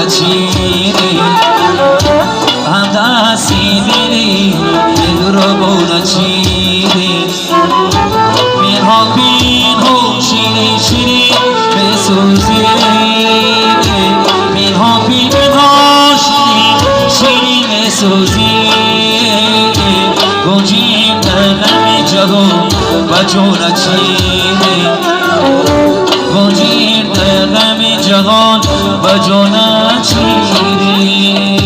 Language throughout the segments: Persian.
چیری هم دستی میری دل رو بونا چیری مینها پینها شیری شیری بسوزی مینها پینها شیری شیری بسوزی گنجیم در غم جهان و جونا چیری گنجیم در غم جهان و جونا چیری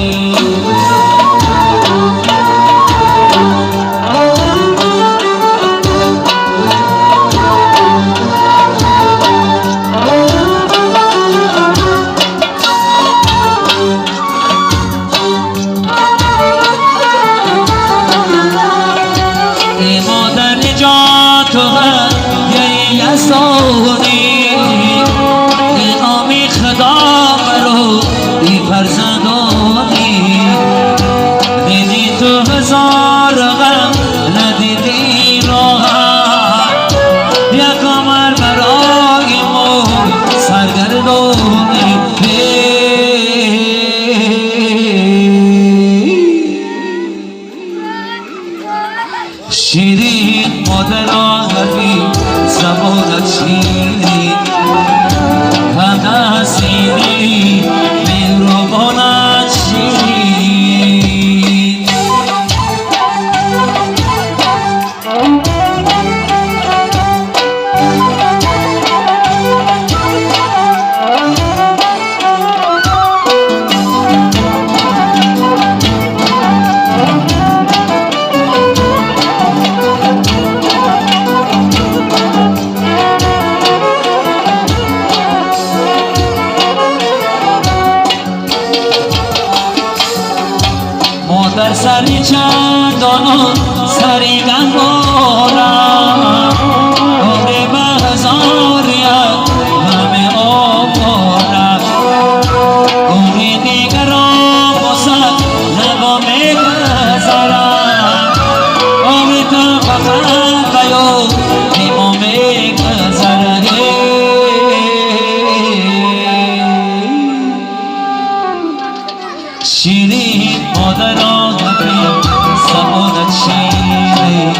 شیرین مادر آهری زبانت شیرین هم نسیمی مهربانت شیرین در سری چندان سری گنگارم عمر به هزاریت همه آبارم عمری دیگر را بسد نگاه میگذارم عمری تا بخند بیو نیما میگذارم شیرین مادر زبانت شیرین